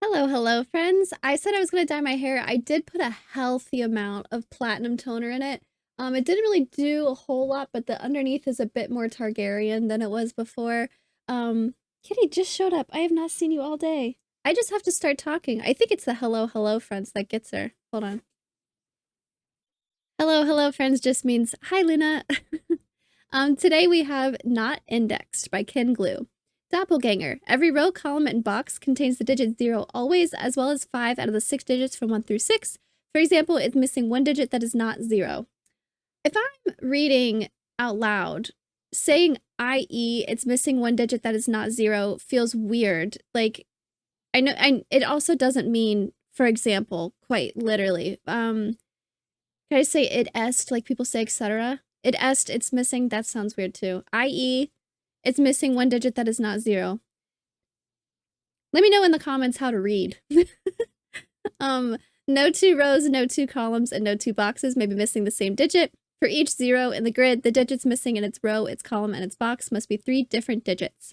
Hello, friends. I said I was going to dye my hair. I did put a healthy amount of platinum toner in it. It didn't really do a whole lot, but the underneath is a bit more Targaryen than it was before. Kitty just showed up. I have not seen you all day. I just have to start talking. I think it's the hello, friends that gets her. Hold on. Hello, friends just means hi, Luna. Today we have Not Indexed by KenGlue. Doppelganger. Every row, column, and box contains the digit 0 always, as well as 5 out of the 6 digits from 1 through 6. For example, it's missing one digit that is not 0. If I'm reading out loud, saying i.e. it's missing one digit that is not 0 feels weird. Like, it also doesn't mean, for example, quite literally. Can I say it est, like people say, etc.? It est, it's missing, that sounds weird too. i.e., it's missing one digit that is not 0. Let me know in the comments how to read. No 2 rows, no 2 columns, and no 2 boxes may be missing the same digit. For each 0 in the grid, the digits missing in its row, its column, and its box must be 3 different digits.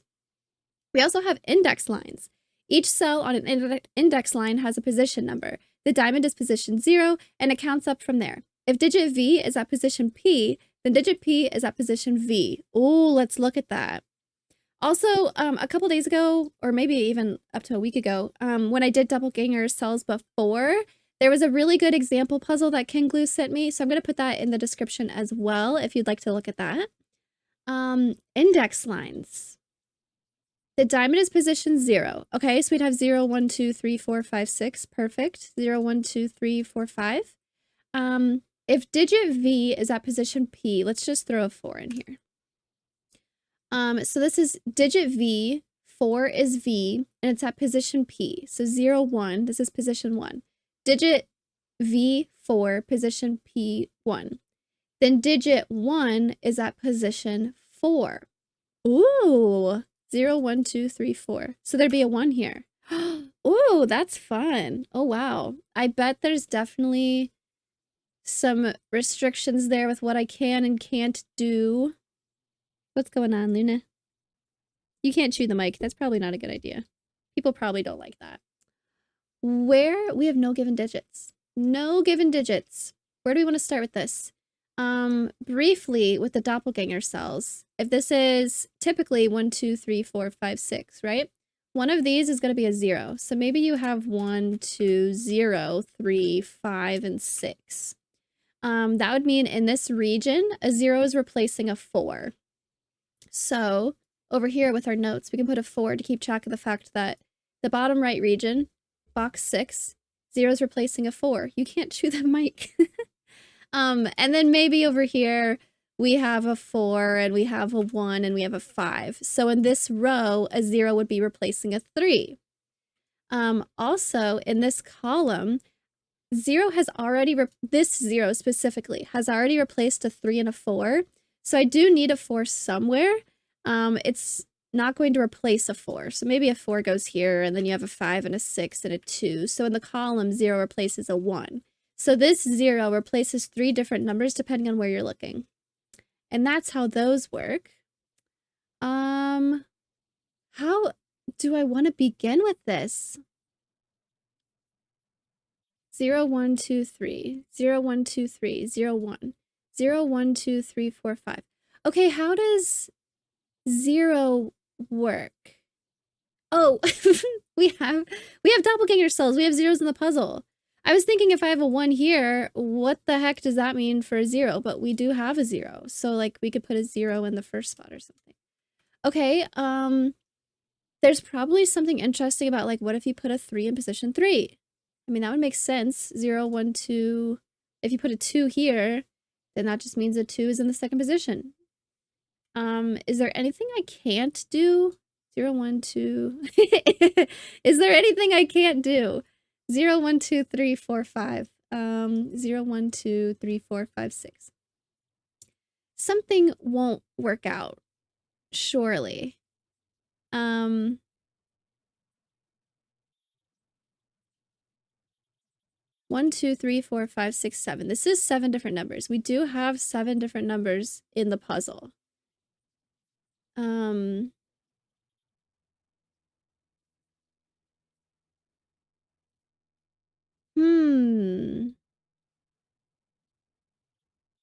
We also have index lines. Each cell on an index line has a position number. The diamond is position 0, and it counts up from there. If digit V is at position P, then digit P is at position V. Ooh, let's look at that. Also, a couple days ago, or maybe even up to a week ago, when I did Doppelganger cells before, there was a really good example puzzle that KenGlue sent me, so I'm going to put that in the description as well if you'd like to look at that. Index lines. The diamond is position 0. Okay, so we'd have 0, 1, 2, 3, 4, 5, 6. Perfect. 0, 1, 2, 3, 4, 5. If digit V is at position P, let's just throw a 4 in here. So this is digit V, 4 is V, and it's at position P. So 0, 1, this is position 1. Digit V, 4, position P, 1. Then digit 1 is at position 4. Ooh, 0, 1, 2, 3, 4. So there'd be a 1 here. Ooh, that's fun. Oh, wow. I bet there's definitely some restrictions there with what I can and can't do. What's going on, Luna? You can't chew the mic. That's probably not a good idea. People probably don't like that. Where we have no given digits. No given digits. Where do we want to start with this? Briefly with the doppelganger cells. If this is typically 1, 2, 3, 4, 5, 6, right? One of these is going to be a 0. So maybe you have 1, 2, 0, 3, 5, and 6. That would mean in this region, a 0 is replacing a 4. So over here with our notes, we can put a 4 to keep track of the fact that the bottom right region, box 6, 0 is replacing a 4. You can't chew the mic. And then maybe over here, we have a 4, and we have a 1, and we have a 5. So in this row, a 0 would be replacing a 3. Also, in this column, 0 has already, this 0 specifically, has already replaced a 3 and a 4. So I do need a 4 somewhere. It's not going to replace a 4. So maybe a 4 goes here, and then you have a 5 and a 6 and a 2. So in the column, 0 replaces a 1. So this 0 replaces 3 different numbers depending on where you're looking. And that's how those work. How do I want to begin with this? 0, 1, 2, 3. 0, 1, 2, 3. 0, 1. 0, 1, 2, 3, 4, 5. Okay, how does 0 work? Oh, we have doppelganger cells. We have zeros in the puzzle. I was thinking if I have a 1 here, what the heck does that mean for a 0? But we do have a 0. So like we could put a 0 in the first spot or something. Okay, there's probably something interesting about like what if you put a 3 in position 3? I mean, that would make sense. 0, 1, 2. If you put a 2 here, then that just means a 2 is in the second position. Is there anything I can't do? 0, 1, 2. Is there anything I can't do? 0, 1, 2, 3, 4, 5. 0, 1, 2, 3, 4, 5, 6. Something won't work out, surely. 1, 2, 3, 4, 5, 6, 7. This is 7 different numbers. We do have 7 different numbers in the puzzle.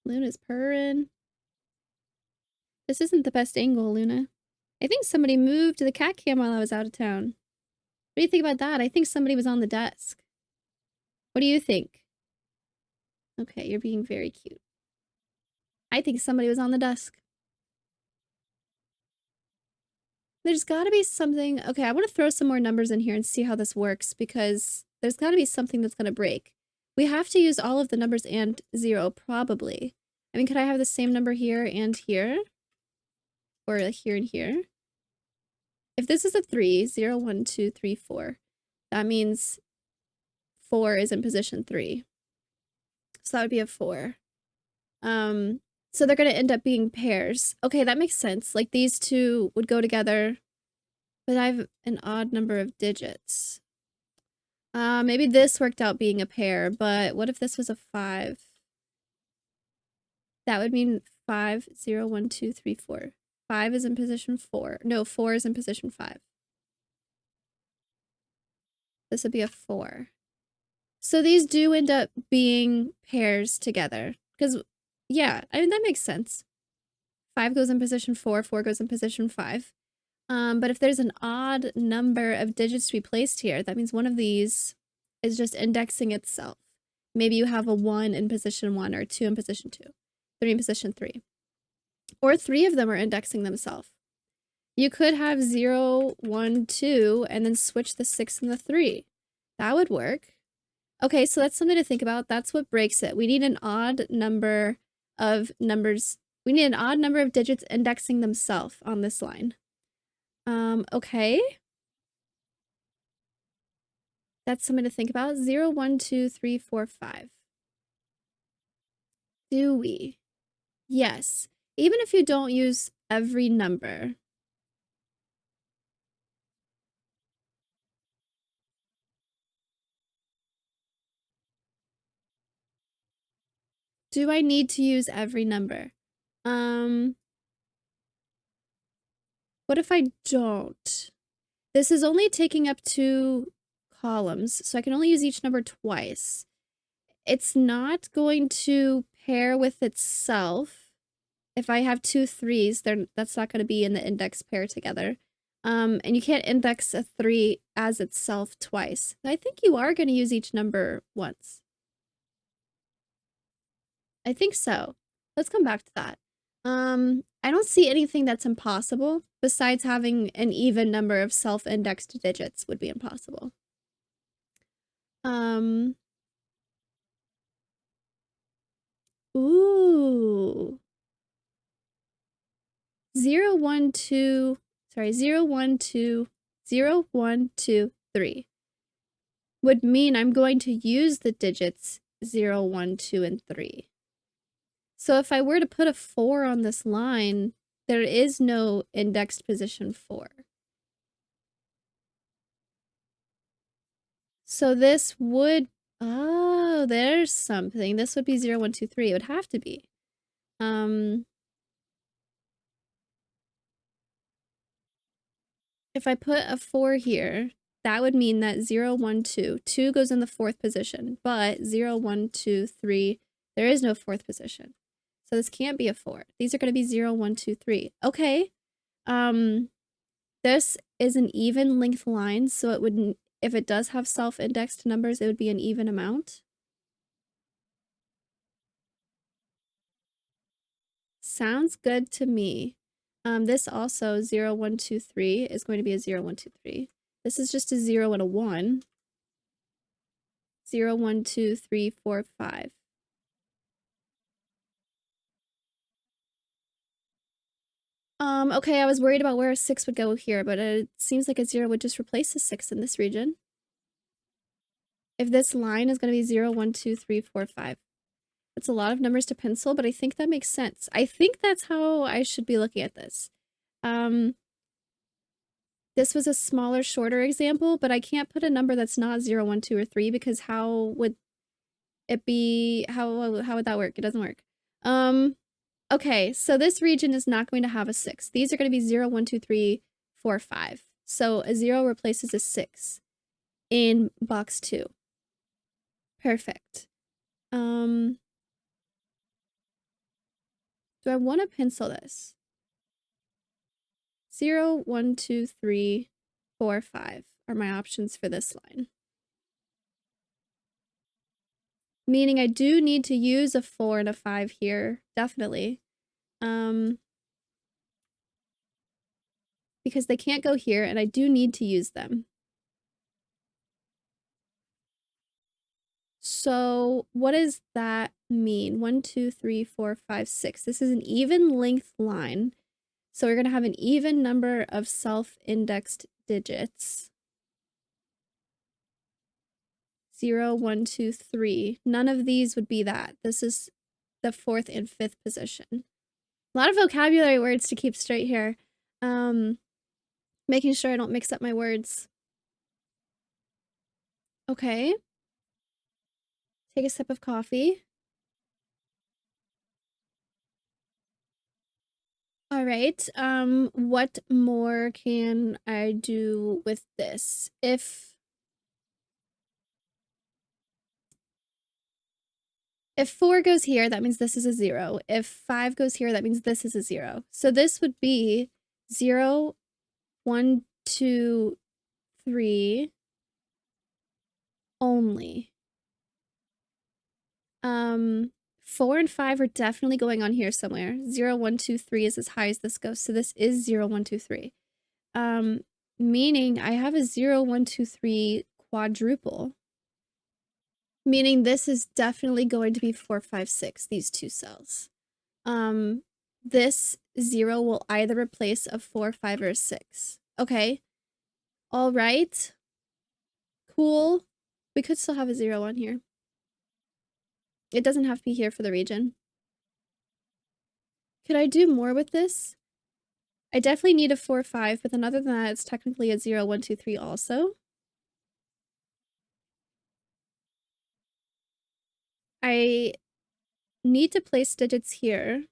Luna's purring. This isn't the best angle, Luna. I think somebody moved the cat cam while I was out of town. What do you think about that? I think somebody was on the desk. What do you think? Okay, you're being very cute. I think somebody was on the desk. There's gotta be something. Okay, I want to throw some more numbers in here and see how this works because there's gotta be something that's gonna break. We have to use all of the numbers and 0, probably. I mean, could I have the same number here and here? Or here and here? If this is a 3, 0, 1, 2, 3, 4, that means 4 is in position 3. So that would be a 4. So they're going to end up being pairs. Okay, that makes sense. Like these two would go together, but I have an odd number of digits. Maybe this worked out being a pair, but what if this was a 5? That would mean 5, 0, 1, 2, 3, 4. 5 is in position 4. No, 4 is in position 5. This would be a 4. So these do end up being pairs together. Because, yeah, I mean, that makes sense. 5 goes in position 4, 4 goes in position 5. But if there's an odd number of digits to be placed here, that means one of these is just indexing itself. Maybe you have a 1 in position 1, or 2 in position 2, 3 in position 3. Or 3 of them are indexing themselves. You could have 0, 1, 2, and then switch the 6 and the 3. That would work. Okay, so that's something to think about. That's what breaks it. We need an odd number of numbers. We need an odd number of digits indexing themselves on this line. Okay. That's something to think about. 0, 1, 2, 3, 4, 5. Do we? Yes. Even if you don't use every number. Do I need to use every number? What if I don't? This is only taking up 2 columns, so I can only use each number twice. It's not going to pair with itself. If I have 2 3s, that's not going to be in the index pair together. And you can't index a 3 as itself twice. I think you are going to use each number once. I think so. Let's come back to that. I don't see anything that's impossible besides having an even number of self-indexed digits would be impossible. Ooh. 0, 1, 2, sorry, 0, 1, 2, 0, 1, 2, 3 would mean I'm going to use the digits 0, 1, 2, and 3. So if I were to put a 4 on this line, there is no indexed position 4. So this would, oh, there's something. This would be 0, 1, 2, 3. It would have to be. If I put a 4 here, that would mean that 0, 1, 2. 2 goes in the 4th position, but 0, 1, 2, 3, there is no 4th position. So this can't be a 4. These are going to be 0, 1, 2, 3. Okay. This is an even length line, so it wouldn't, if it does have self-indexed numbers, it would be an even amount. Sounds good to me. This also 0, 1, 2, 3 is going to be a 0, 1, 2, 3. This is just a 0 and a 1. 0, 1, 2, 3, 4, 5. Okay, I was worried about where a 6 would go here, but it seems like a 0 would just replace a 6 in this region. If this line is going to be 0, 1, 2, 3, 4, 5. It's a lot of numbers to pencil, but I think that makes sense. I think that's how I should be looking at this. This was a smaller, shorter example, but I can't put a number that's not 0, 1, 2, or 3 because how would it be, how would that work? It doesn't work. Okay, so this region is not going to have a 6. These are going to be 0, 1, 2, 3, 4, 5. So a 0 replaces a 6 in box 2. Perfect. Do I want to pencil this? 0, 1, 2, 3, 4, 5 are my options for this line. Meaning I do need to use a 4 and a 5 here, definitely. Because they can't go here, and I do need to use them. So what does that mean? 1, 2, 3, 4, 5, 6. This is an even length line. So we're going to have an even number of self-indexed digits. 0, 1, 2, 3. None of these would be that. This is the 4th and 5th position. A lot of vocabulary words to keep straight here. Making sure I don't mix up my words. Okay. Take a sip of coffee. All right. What more can I do with this? If 4 goes here, that means this is a 0. If 5 goes here, that means this is a 0. So this would be 0, 1, 2, 3 only. 4 and 5 are definitely going on here somewhere. 0, 1, 2, 3 is as high as this goes. So this is 0, 1, 2, 3. Meaning I have a 0, 1, 2, 3 quadruple. Meaning this is definitely going to be 4, 5, 6, these two cells. This 0 will either replace a 4, 5, or a 6. Okay. All right. Cool. We could still have a 0 on here. It doesn't have to be here for the region. Could I do more with this? I definitely need a 4, 5, but then other than that, it's technically a 0, 1, 2, 3 also. I need to place digits here.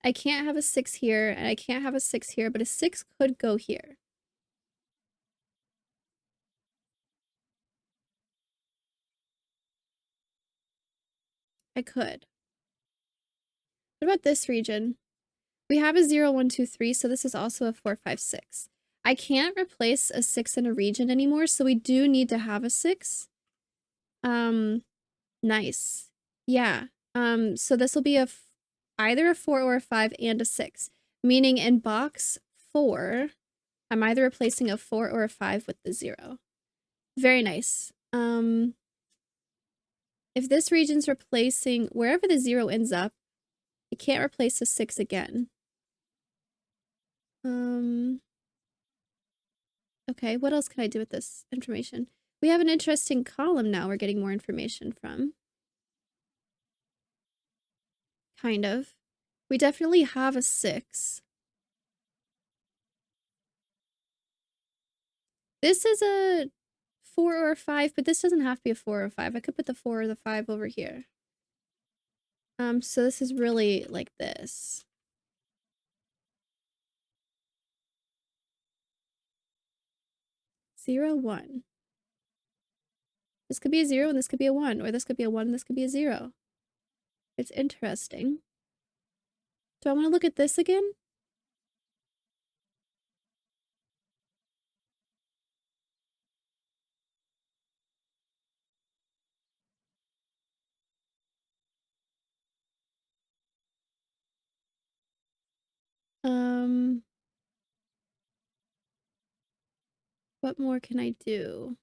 I can't have a 6 here, and I can't have a 6 here, but a 6 could go here. I could. What about this region? We have a 0, 1, 2, 3, so this is also a 4, 5, 6. I can't replace a 6 in a region anymore, so we do need to have a 6. Nice. Yeah. So this will be either a 4 or a 5 and a 6. Meaning in box 4, I'm either replacing a 4 or a 5 with the 0. Very nice. If this region's replacing wherever the 0 ends up, it can't replace a 6 again. Okay, what else can I do with this information? We have an interesting column now we're getting more information from. Kind of. We definitely have a 6. This is a 4 or a 5, but this doesn't have to be a 4 or a 5. I could put the 4 or the 5 over here. So this is really like this. 0, 1. This could be a 0 and this could be a 1, or this could be a 1 and this could be a 0. It's interesting. Do I want to look at this again? What more can I do?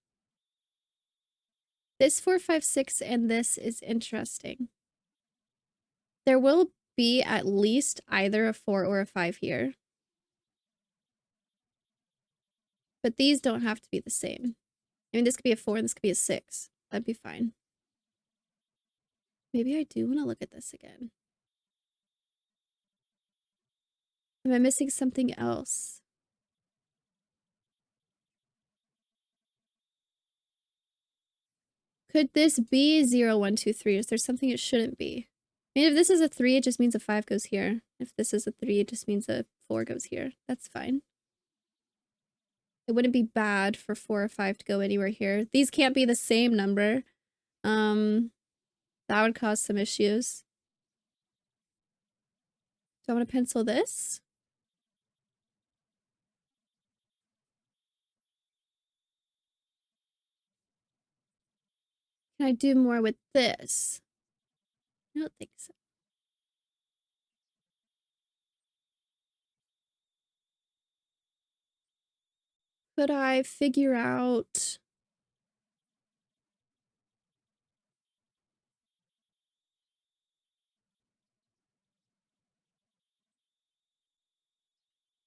This 4, 5, 6 and this is interesting. There will be at least either a 4 or a 5 here. But these don't have to be the same. I mean, this could be a 4 and this could be a 6. That'd be fine. Maybe I do want to look at this again. Am I missing something else? Could this be 0, 1, 2, 3? Is there something it shouldn't be? I mean, if this is a 3, it just means a 5 goes here. If this is a 3, it just means a 4 goes here. That's fine. It wouldn't be bad for 4 or 5 to go anywhere here. These can't be the same number. That would cause some issues. So I'm gonna pencil this. Can I do more with this? I don't think so. Could I figure out...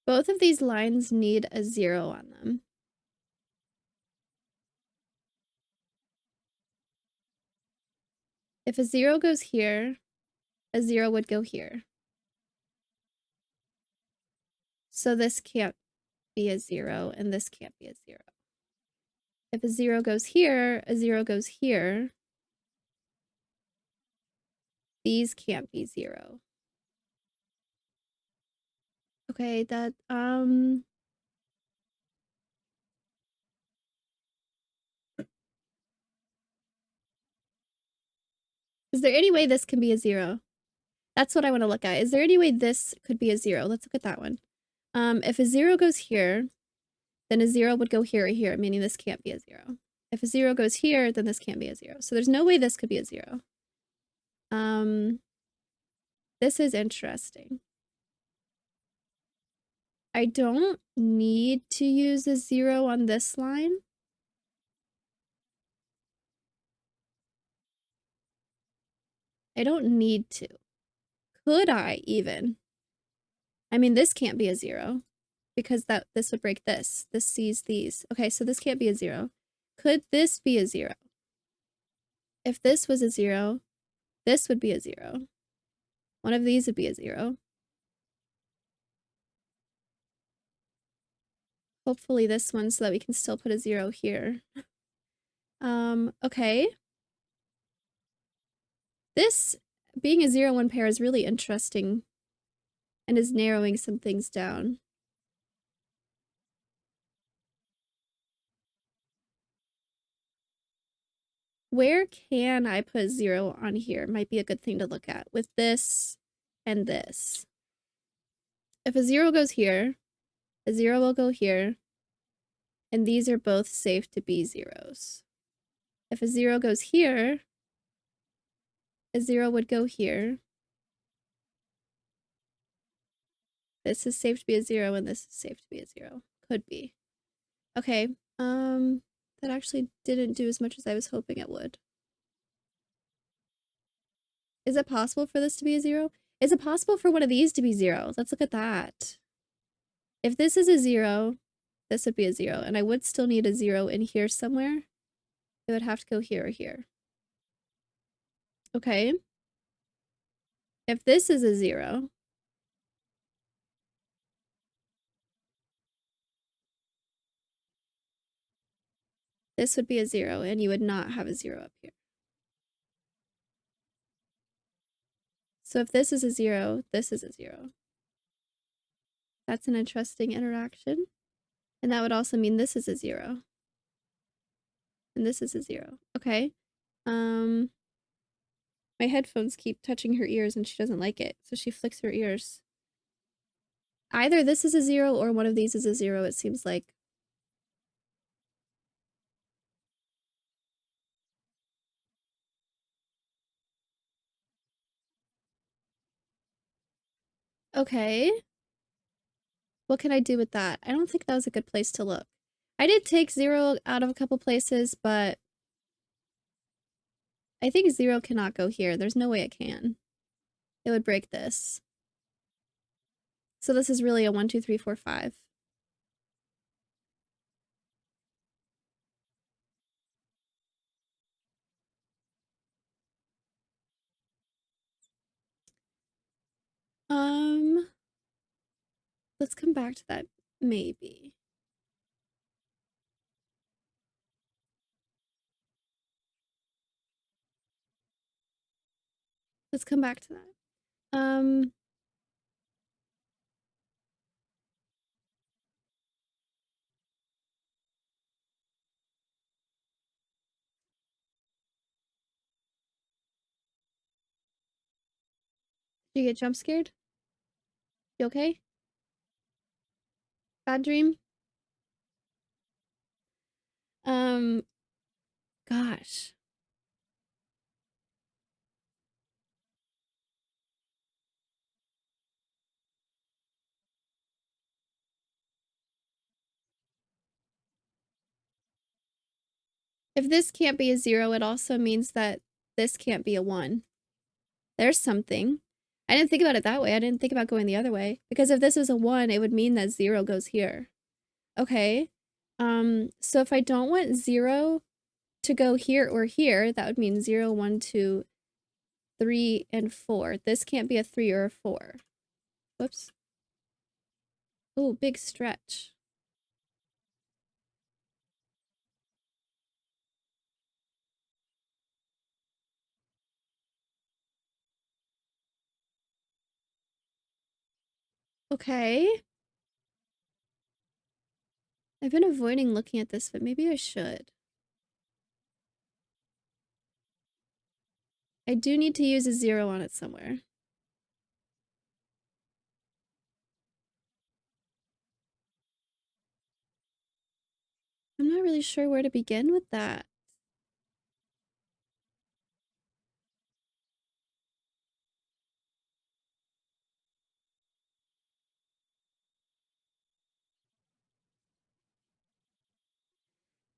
Both of these lines need a 0 on them. If a 0 goes here, a 0 would go here. So this can't be a 0, and this can't be a 0. If a 0 goes here, a 0 goes here. These can't be 0. Okay, that, is there any way this can be a 0? That's what I want to look at. Is there any way this could be a 0? Let's look at that one. If a 0 goes here, then a 0 would go here or here, meaning this can't be a 0. If a 0 goes here, then this can't be a 0. So there's no way this could be a 0. This is interesting. I don't need to use a 0 on this line. I don't need to. Could I even? I mean, this can't be a 0 because this would break this. This sees these. Okay, so this can't be a 0. Could this be a 0? If this was a 0, this would be a 0. One of these would be a 0. Hopefully this one so that we can still put a 0 here. Okay. This being a 0-1 pair is really interesting and is narrowing some things down. Where can I put 0 on here? Might be a good thing to look at with this and this. If a 0 goes here, a 0 will go here, and these are both safe to be 0s. If a 0 goes here, a 0 would go here. This is safe to be a 0, and this is safe to be a 0. Could be. Okay, that actually didn't do as much as I was hoping it would. Is it possible for this to be a 0? Is it possible for one of these to be 0? Let's look at that. If this is a 0, this would be a 0, and I would still need a 0 in here somewhere. It would have to go here or here. Okay. If this is a 0, this would be a 0, and you would not have a 0 up here. So if this is a 0, this is a 0. That's an interesting interaction. And that would also mean this is a 0. And this is a 0. Okay. My headphones keep touching her ears and she doesn't like it, so she flicks her ears. Either this is a 0 or one of these is a 0, it seems like. Okay. What can I do with that? I don't think that was a good place to look. I did take 0 out of a couple places, but I think 0 cannot go here. There's no way it can. It would break this. So this is really a 1, 2, 3, 4, 5. Let's come back to that, maybe. Let's come back to that. Do you get jump scared? You okay? Bad dream? Gosh. If this can't be a 0, it also means that this can't be a 1. There's something. I didn't think about it that way. I didn't think about going the other way. Because if this is a 1, it would mean that 0 goes here. Okay. So if I don't want 0 to go here or here, that would mean 0, 1, 2, 3, and 4. This can't be a 3 or a 4. Whoops. Oh, big stretch. Okay. I've been avoiding looking at this, but maybe I should. I do need to use a 0 on it somewhere. I'm not really sure where to begin with that.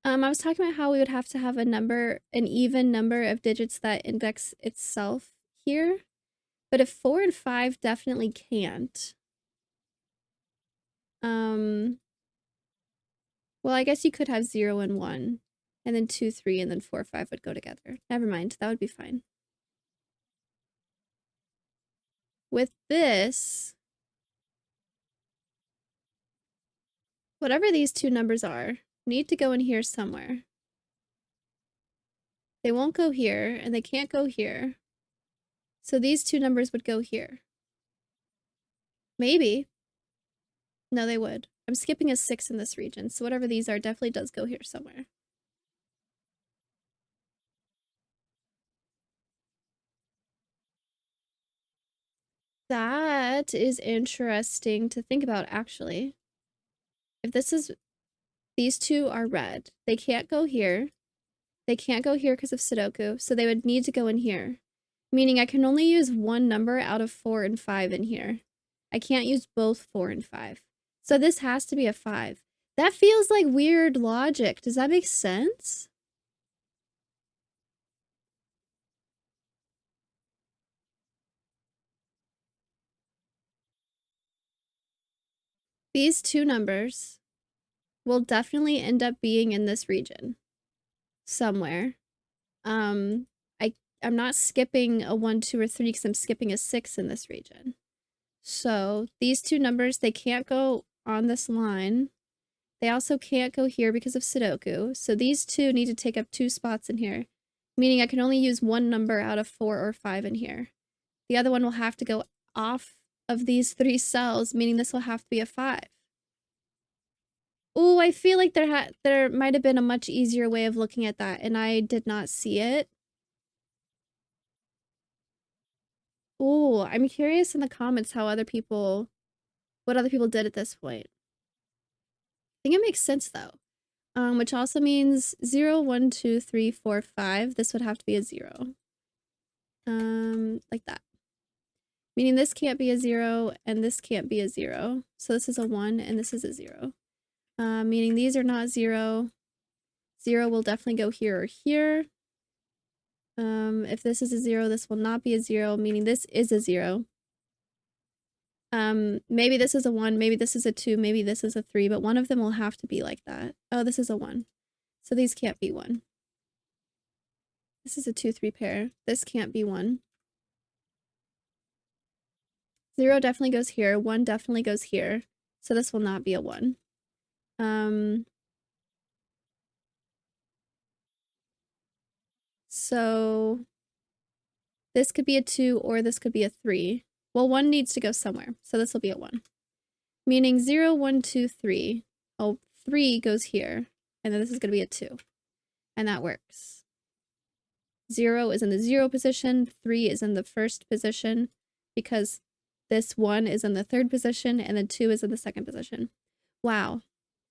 I was talking about how we would have to have a number, an even number of digits that index itself here. But if 4 and 5 definitely can't. Well, I guess you could have 0 and 1. And then 2, 3, and then 4, 5 would go together. Never mind, that would be fine. With this, whatever these two numbers are, need to go in here somewhere. They won't go here, and they can't go here. So these two numbers would go here. Maybe. No, they would. I'm skipping a 6 in this region, so whatever these are definitely does go here somewhere. That is interesting to think about, actually. If this is... These two are red. They can't go here. They can't go here because of Sudoku, so they would need to go in here. Meaning I can only use one number out of 4 and 5 in here. I can't use both 4 and 5. So this has to be a 5. That feels like weird logic. Does that make sense? These two numbers will definitely end up being in this region. Somewhere. I'm not skipping a 1, 2, or 3 because I'm skipping a 6 in this region. So these two numbers, they can't go on this line. They also can't go here because of Sudoku. So these two need to take up 2 spots in here, meaning I can only use one number out of 4 or 5 in here. The other one will have to go off of these 3 cells, meaning this will have to be a 5. Oh, I feel like there might have been a much easier way of looking at that, and I did not see it. Oh, I'm curious in the comments how other people, what other people did at this point. I think it makes sense though. Which also means 0, 1, 2, 3, 4, 5. This would have to be a 0. Like that. Meaning this can't be a 0 and this can't be a 0. So this is a 1 and this is a 0. Meaning these are not 0. 0 will definitely go here or here. If this is a 0, this will not be a 0, meaning this is a 0. Maybe this is a 1, maybe this is a 2, maybe this is a 3, but one of them will have to be like that. Oh, this is a 1. So these can't be 1. This is a 2, 3 pair. This can't be 1. 0 definitely goes here. 1 definitely goes here. So this will not be a 1. So this could be a 2 or this could be a 3. Well, 1 needs to go somewhere. So this will be a 1. Meaning 0, 1, 2, 3. Oh, 3 goes here. And then this is going to be a 2. And that works. 0 is in the 0 position. 3 is in the first position. because this 1 is in the 3rd position and then 2 is in the 2nd position. Wow.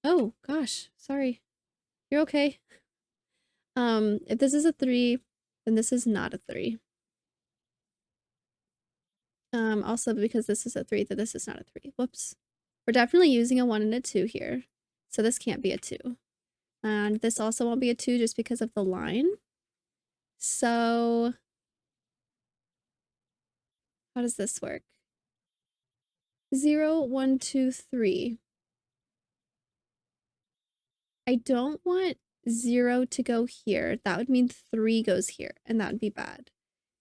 Oh, gosh. Sorry. You're okay. If this is a 3, then this is not a 3. Also because this is a 3, then this is not a 3. Whoops. We're definitely using a 1 and a 2 here. So this can't be a 2. And this also won't be a 2 just because of the line. So how does this work? 0, 1, 2, 3. I don't want 0 to go here. That would mean 3 goes here, and that would be bad.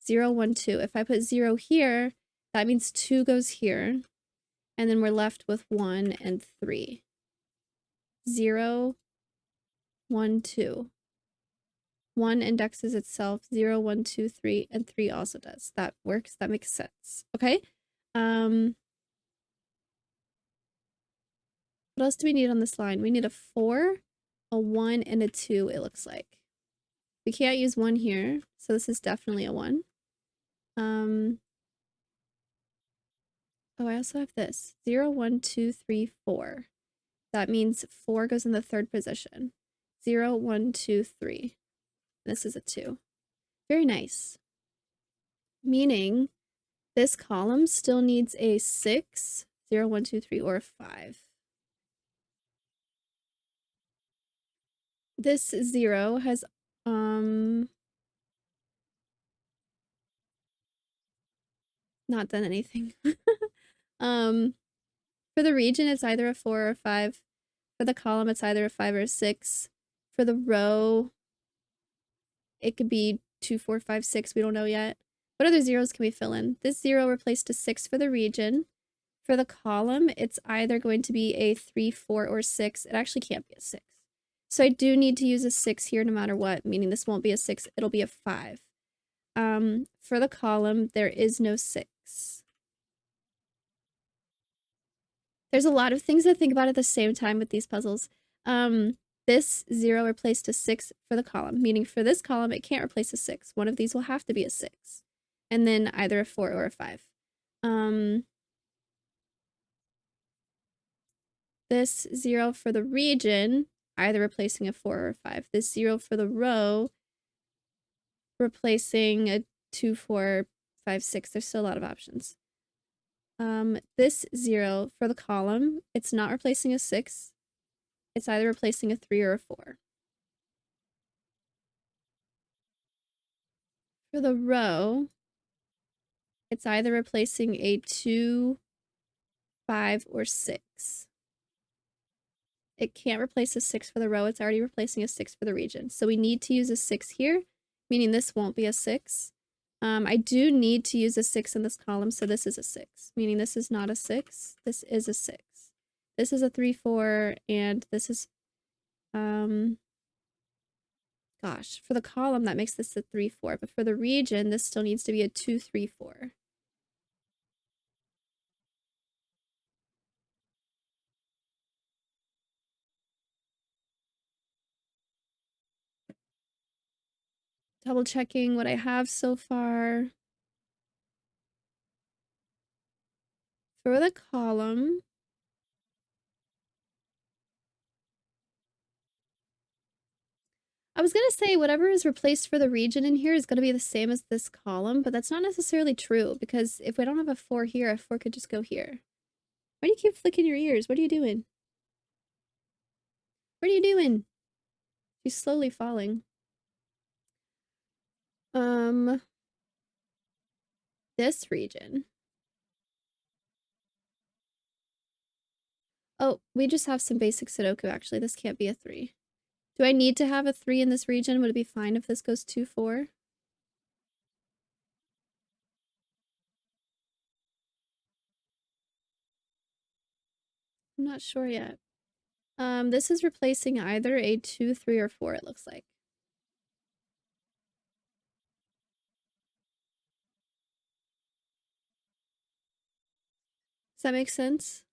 0, 1, 2. If I put 0 here, that means 2 goes here, and then we're left with 1 and 3. 0, 1, 2. 1 indexes itself, 0, 1, 2, 3, and 3 also does. That works. That makes sense. Okay. What else do we need on this line? We need a 4, a 1, and a 2, it looks like. We can't use 1 here, so this is definitely a 1. Oh, I also have this. 0, 1, 2, 3, 4. That means 4 goes in the 3rd position. 0, 1, 2, 3. This is a 2. Very nice. Meaning this column still needs a 6, 0, 1, 2, 3, or a 5. This 0 has not done anything. For the region, it's either a 4 or a 5. For the column, it's either a 5 or a 6. For the row, it could be 2, 4, 5, 6. We don't know yet. What other zeros can we fill in? This 0 replaced a 6 for the region. For the column, it's either going to be a 3, 4, or 6. It actually can't be a 6. So I do need to use a 6 here no matter what, meaning this won't be a 6. It'll be a 5. For the column, there is no 6. There's a lot of things to think about at the same time with these puzzles. This 0 replaced a 6 for the column, meaning for this column, it can't replace a 6. One of these will have to be a 6. And then either a 4 or a 5. This 0 for the region, either replacing a 4 or a 5. This 0 for the row, replacing a 2, 4, 5, 6. There's still a lot of options. This 0 for the column, it's not replacing a 6. It's either replacing a 3 or a 4. For the row, it's either replacing a 2, 5, or 6. It can't replace a 6 for the row. It's already replacing a 6 for the region. So we need to use a 6 here, meaning this won't be a 6. I do need to use a 6 in this column, so this is a 6, meaning this is not a 6. This is a 6. This is a 3, 4, and this is, gosh, for the column, that makes this a 3, 4, but for the region, this still needs to be a 2, 3, 4. Double checking what I have so far. For the column, I was gonna say whatever is replaced for the region in here is gonna be the same as this column, but that's not necessarily true because if we don't have a 4 here, a 4 could just go here. Why do you keep flicking your ears? What are you doing? What are you doing? She's slowly falling. This region. Oh, we just have some basic Sudoku actually. This can't be a 3. Do I need to have a 3 in this region? Would it be fine if this goes 2, 4? I'm not sure yet. This is replacing either a 2, 3, or 4, it looks like. Does that make sense?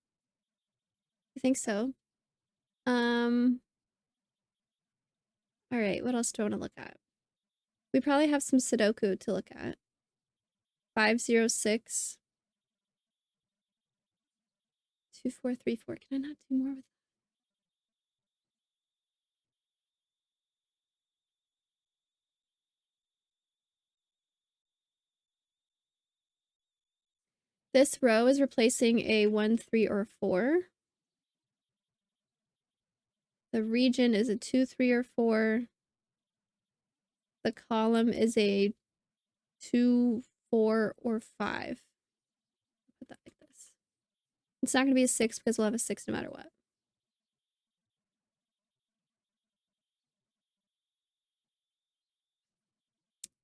I think so. Alright, what else do I want to look at? We probably have some Sudoku to look at. 506. 2, 4, 3, 4. Can I not do more with that? This row is replacing a 1, 3, or 4. The region is a 2, 3, or 4. The column is a 2, 4, or 5. Put that like this. It's not going to be a 6 because we'll have a 6 no matter what.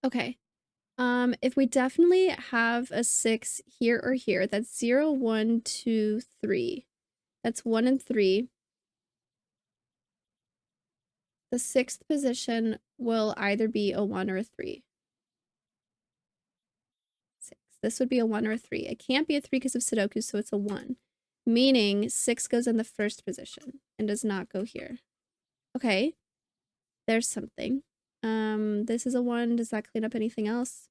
Okay. If we definitely have a 6 here or here, that's 0, 1, 2, 3. That's 1 and 3. The 6th position will either be a 1 or a 3. 6. This would be a 1 or a 3. It can't be a 3 because of Sudoku, so it's a 1. Meaning 6 goes in the first position and does not go here. Okay. There's something. This is a 1. Does that clean up anything else?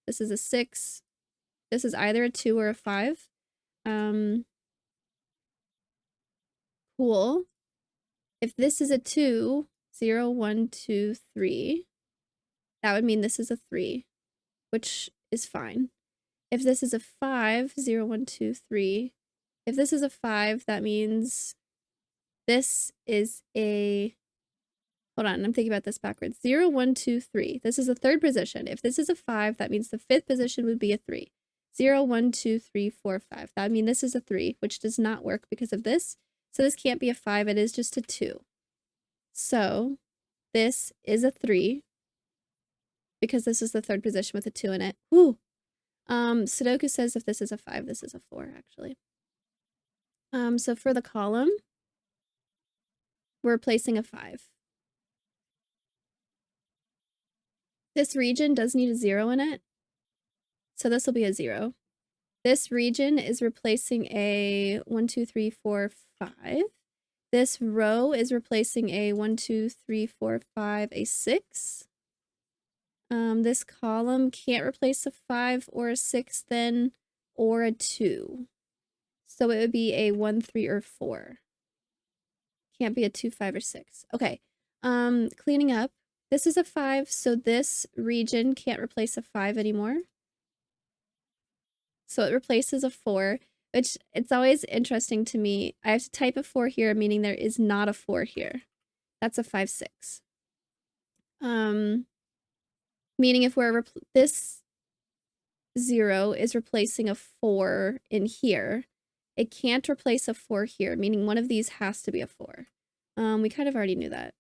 This is a 6. This is either a 2 or a 5. Cool. If this is a 2, 0, 1, 2, 3, that would mean this is a 3, which is fine. If this is a 5, 0, 1, 2, 3, if this is a 5, that means this is a, hold on, I'm thinking about this backwards. 0, 1, 2, 3. This is a third position. If this is a 5, that means the 5th position would be a 3. 0, 1, 2, 3, 4, 5. That would mean this is a 3, which does not work because of this. So this can't be a 5, it is just a 2. So this is a 3 because this is the third position with a 2 in it. Woo! Sudoku says if this is a 5, this is a 4, actually. So for the column, we're placing a 5. This region does need a 0 in it, so this will be a 0. This region is replacing a 1, 2, 3, 4, 5. This row is replacing a 1, 2, 3, 4, 5, a 6. This column can't replace a 5 or a 6 then, or a 2. So it would be a 1, 3, or 4. Can't be a 2, 5, or 6. Okay. Cleaning up. This is a 5, so this region can't replace a 5 anymore. So it replaces a 4, which it's always interesting to me. I have to type a 4 here, meaning there is not a 4 here. That's a 5, 6. Meaning if we're this 0 is replacing a 4 in here, it can't replace a 4 here, meaning one of these has to be a 4. We kind of already knew that.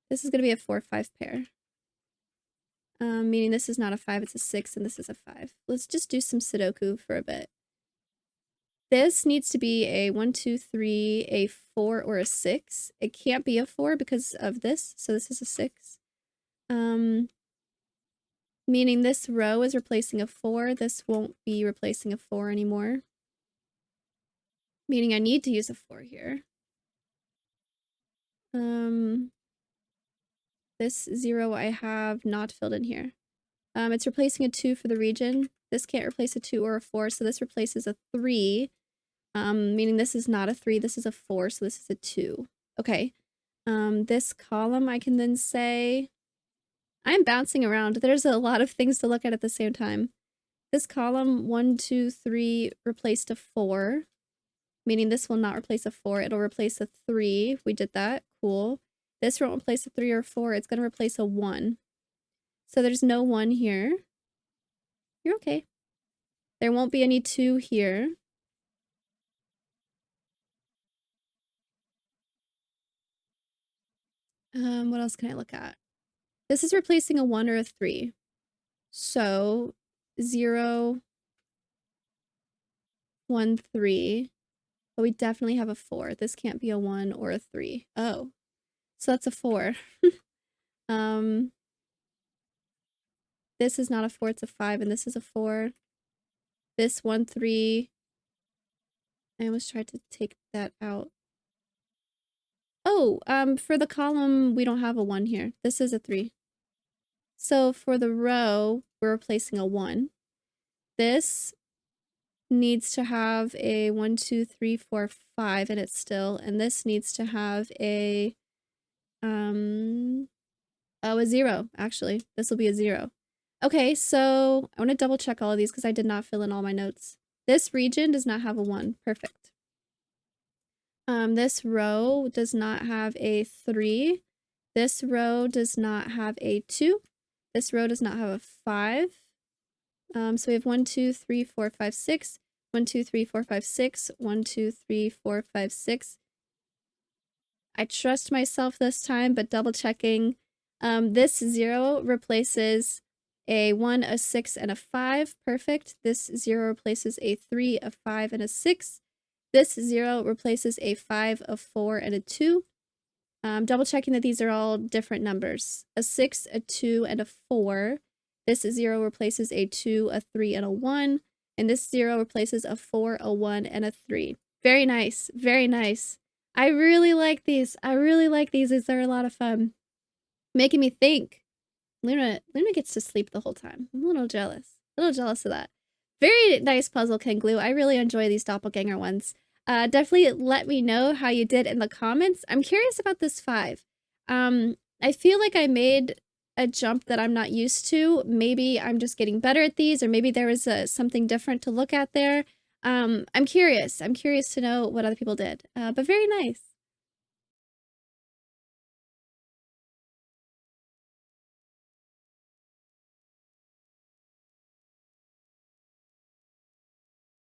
This is going to be a 4, 5 pair. Meaning this is not a 5, it's a 6, and this is a 5. Let's just do some Sudoku for a bit. This needs to be a 1, 2, 3, a 4, or a 6. It can't be a 4 because of this, so this is a 6. Meaning this row is replacing a 4. This won't be replacing a 4 anymore. Meaning I need to use a 4 here. This 0 I have not filled in here. It's replacing a 2 for the region. This can't replace a 2 or a 4, so this replaces a 3. Meaning this is not a 3, this is a 4, so this is a 2. Okay. This column I can then say... I'm bouncing around. There's a lot of things to look at the same time. This column, 1, 2, 3, replaced a 4. Meaning this will not replace a 4, it'll replace a 3. We did that. Cool. This won't replace a 3 or 4, it's going to replace a 1. So there's no 1 here. You're okay. There won't be any 2 here. What else can I look at? This is replacing a 1 or a 3. So 0, 1, 3. But we definitely have a 4. This can't be a 1 or a 3. Oh. So that's a 4. This is not a 4, it's a 5, and this is a 4. This 1, 3. I almost tried to take that out. Oh, for the column, we don't have a 1 here. This is a 3. So for the row, we're replacing a 1. This needs to have a 1, 2, 3, 4, 5 in it still, and this needs to have a 0, actually. This will be a 0. Okay, so I want to double check all of these because I did not fill in all my notes. This region does not have a 1. Perfect. This row does not have a 3. This row does not have a 2. This row does not have a 5. So we have 1, 2, 3, 4, 5, 6. 1, 2, 3, 4, 5, 6. 1, 2, 3, 4, 5, 6. I trust myself this time, but double checking. This 0 replaces a 1, a 6, and a 5. Perfect. This 0 replaces a 3, a 5, and a 6. This 0 replaces a 5, a 4, and a 2. Double checking that these are all different numbers. A 6, a 2, and a 4. This 0 replaces a 2, a 3, and a 1. And this 0 replaces a 4, a 1, and a 3. Very nice. Very nice. I really like these. I really like these. These are a lot of fun. Making me think. Luna gets to sleep the whole time. I'm a little jealous. A little jealous of that. Very nice puzzle, KenGlue. I really enjoy these doppelganger ones. Definitely let me know how you did in the comments. I'm curious about this 5. I feel like I made a jump that I'm not used to. Maybe I'm just getting better at these, or maybe there was something different to look at there. I'm curious. I'm curious to know what other people did. But very nice.